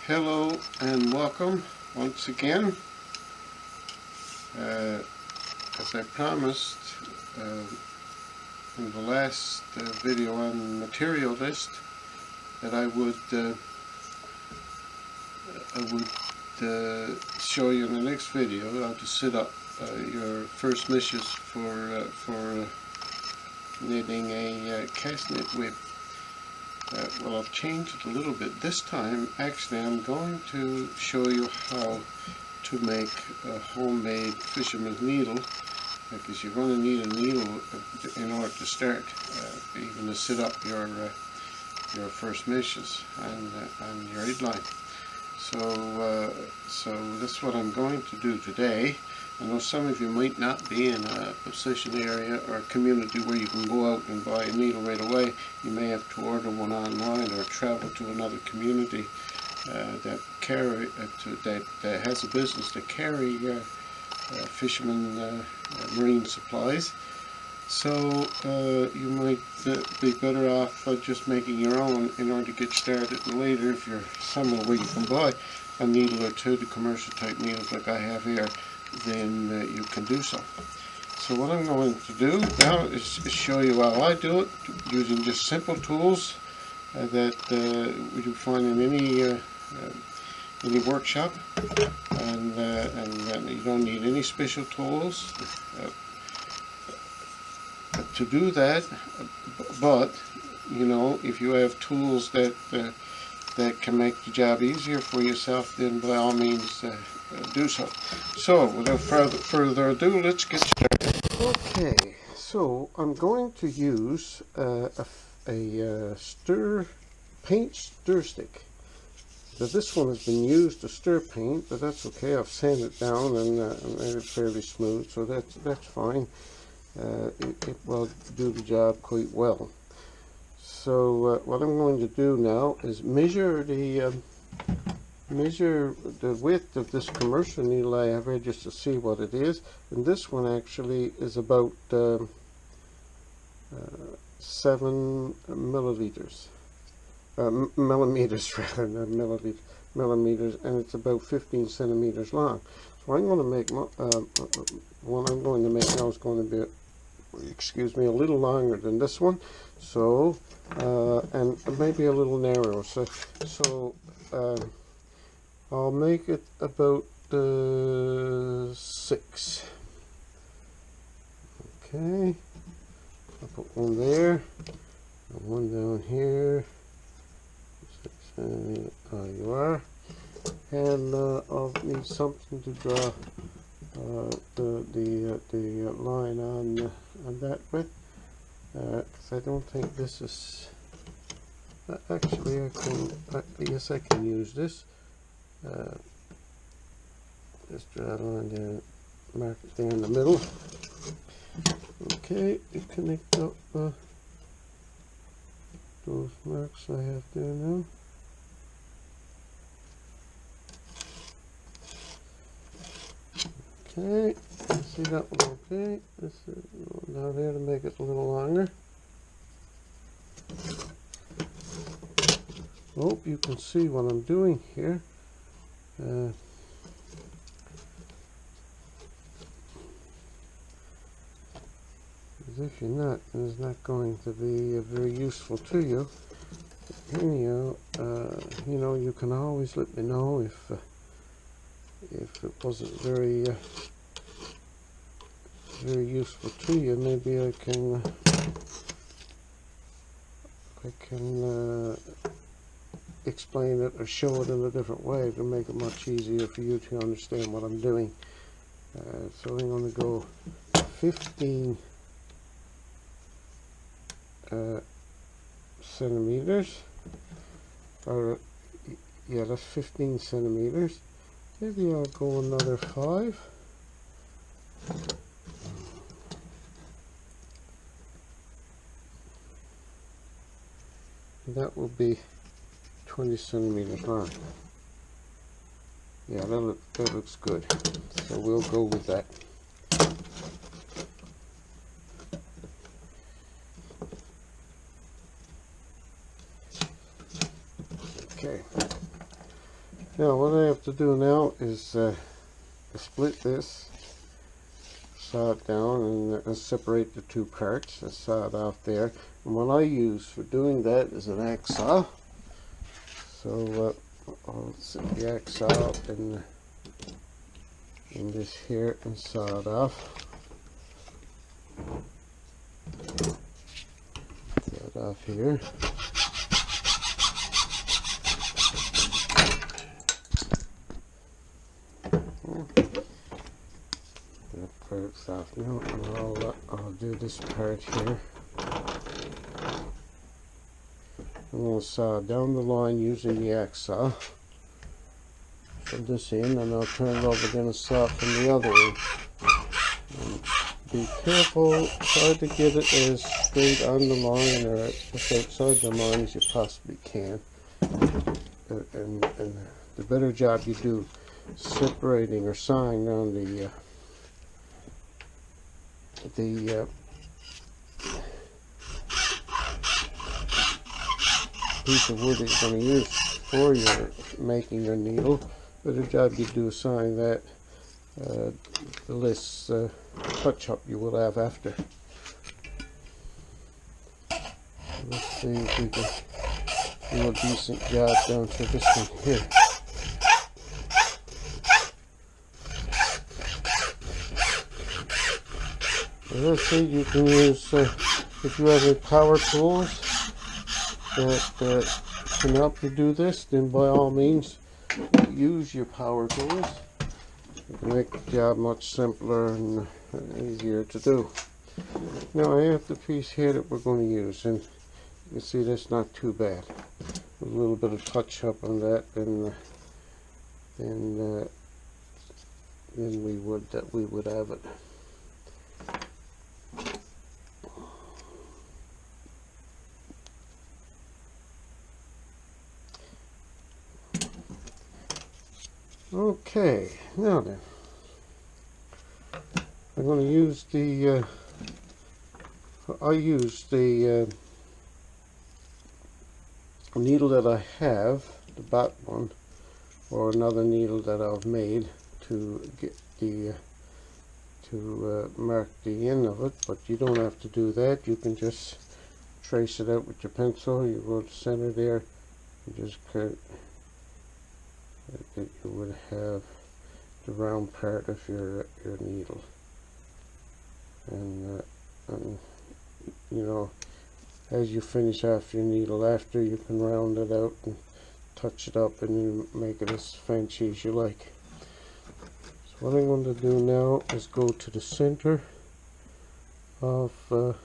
Hello and welcome once again. As I promised in the last video on material list, that I would show you in the next video how to set up your first meshes for knitting a cast knit whip. Well, I've changed it a little bit. This time, actually, I'm going to show you how to make a homemade fisherman's needle, because you're going to need a needle in order to start, even to set up your first meshes and your head line. So that's what I'm going to do today. I know some of you might not be in a position area or a community where you can go out and buy a needle right away. You may have to order one online or travel to another community that has a business that carry fishermen marine supplies. So you might be better off just making your own in order to get started. And later, if you're somewhere where you can buy a needle or two, the commercial type needles like I have here, then you can do so. So what I'm going to do now is show you how I do it using just simple tools that you find in any workshop, and you don't need any special tools to do that. But you know, if you have tools that can make the job easier for yourself, then by all means do so. So without further ado, let's get started. Okay, so I'm going to use a paint stir stick. Now this one has been used to stir paint, but that's okay. I've sanded it down and made it fairly smooth, so that's fine. It will do the job quite well. So what I'm going to do now is measure the width of this commercial needle I have here, just to see what it is. And this one actually is about 7 milliliters. Millimeters rather than millimeters, and it's about 15 centimeters long. So I'm going to make one I'm going to make now is going to be, excuse me, a little longer than this one. So and maybe a little narrower. So I'll make it about 6. Okay, I'll put one there, and one down here. 6, you are. And I'll need something to draw the line on that with, because I don't think this is. Actually, I can. Yes, I can use this. Just draw a line there, mark it there in the middle. Okay, you connect up those marks I have there now. Okay, see that one okay. This is down there to make it a little longer. Hope you can see what I'm doing here. If you're not, then it's not going to be very useful to you. Anyhow, you know, you can always let me know if it wasn't very useful to you. Maybe I can explain it or show it in a different way to make it much easier for you to understand what I'm doing. So I'm going to go 15 centimeters, or yeah, that's 15 centimeters. Maybe I'll go another 5. That will be 20 centimeters long. Yeah, that looks good. So we'll go with that. Okay. Now what I have to do now is split this, saw it down, and separate the two parts. I saw it off there. And what I use for doing that is an axe saw. So I'll set the axe saw in this here and saw it off. Saw it off here. That part's off now, and I'll do this part here. I'm going to saw down the line using the axe saw from this end, and I'll turn it over again and saw it from the other end. And be careful, try to get it as straight on the line or as outside the line as you possibly can. And the better job you do separating or sawing down the piece of wood that you're going to use for your making your needle, better job you do sawing that, the less touch up you will have after. Let's see if we can do a decent job down to this one here. As I said, you can use, if you have any power tools that can help you do this, then by all means use your power tools. It can make the job much simpler and easier to do. Now I have the piece here that we're going to use, and you can see that's not too bad. A little bit of touch up on that, then we would have it. Okay, now then, I'm going to use the, I use the needle that I have, the back one, or another needle that I've made to get the, to mark the end of it, but you don't have to do that. You can just trace it out with your pencil. You go to the center there, and just cut. That you would have the round part of your needle, and you know, as you finish off your needle after, you can round it out and touch it up and you make it as fancy as you like. So what I'm going to do now is go to the center of the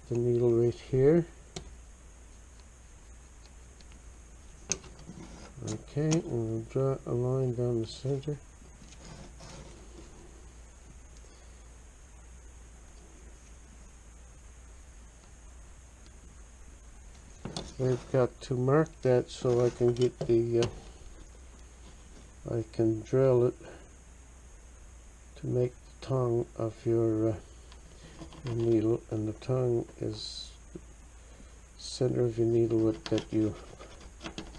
needle right here. Okay, and we'll draw a line down the center. I've got to mark that so I can get the, I can drill it to make the tongue of your needle, and the tongue is center of your needle with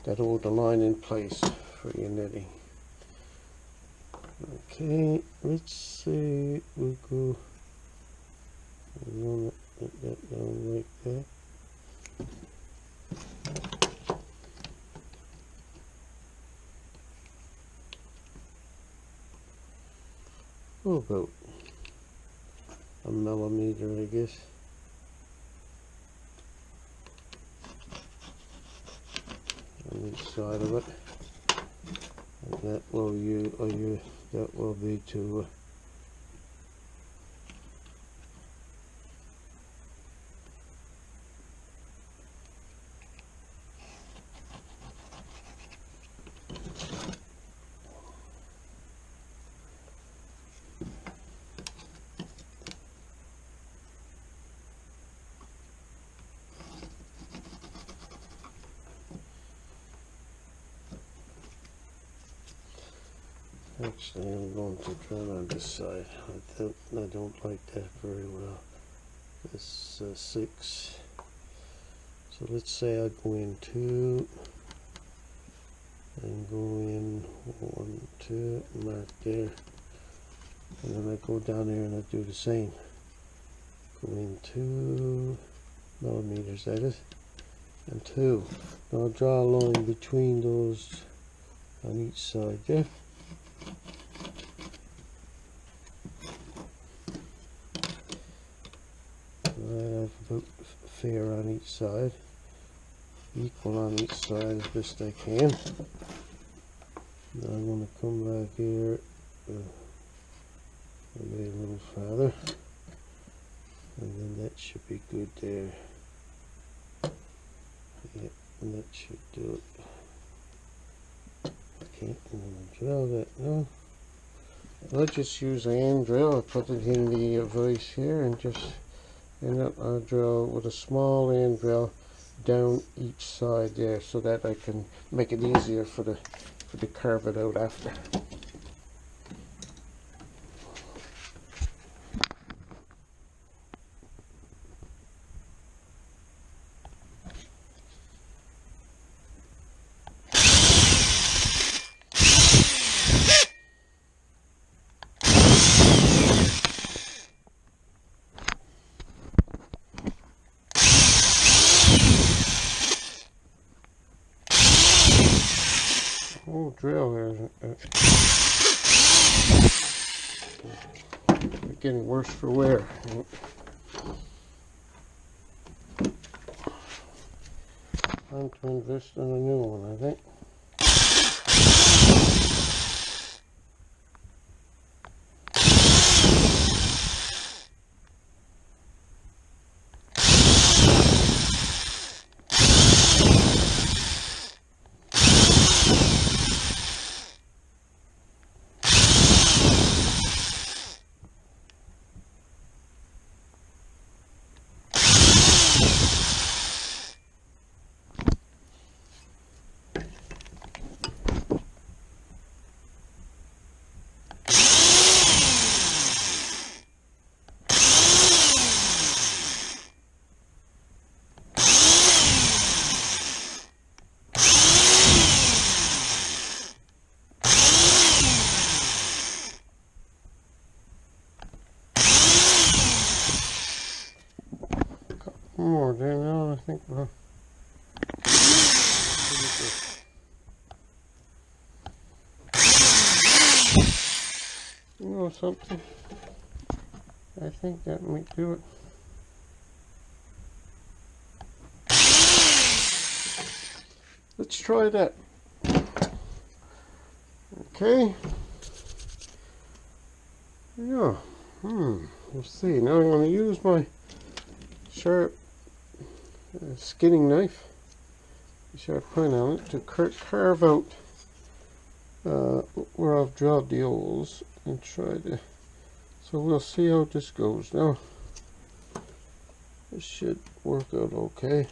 that hold the line in place for your knitting. Okay, let's see, we'll go, we want to put that down like that. Oh, about a millimeter, I guess. On each side of it, and that will that will be to actually, I'm going to turn on this side. I don't like that very well. This 6. So let's say I go into and go in 1, 2, mark there, and then I go down there and I do the same. Go in 2 millimeters, that is, and 2. Now I'll draw a line between those on each side there. I have about fair on each side, equal on each side as best I can. Now I'm going to come back here maybe a little farther, and then that should be good there. Yeah, and that should do it. Okay, I'm going to drill that now. I'll just use a hand drill. I'll put it in the vise here and just end up I'll drill with a small hand drill down each side there, so that I can make it easier for the carve it out after. Oh, drill here. Getting worse for wear. Time to invest in a new one, I think. More there now, I think we're you know something, I think that might do it. Let's try that. Okay. Yeah. We'll see. Now I'm going to use my sharp skinning knife, sharp point on it, to carve out where I've drawn the holes and try to. So we'll see how this goes. Now this should work out okay.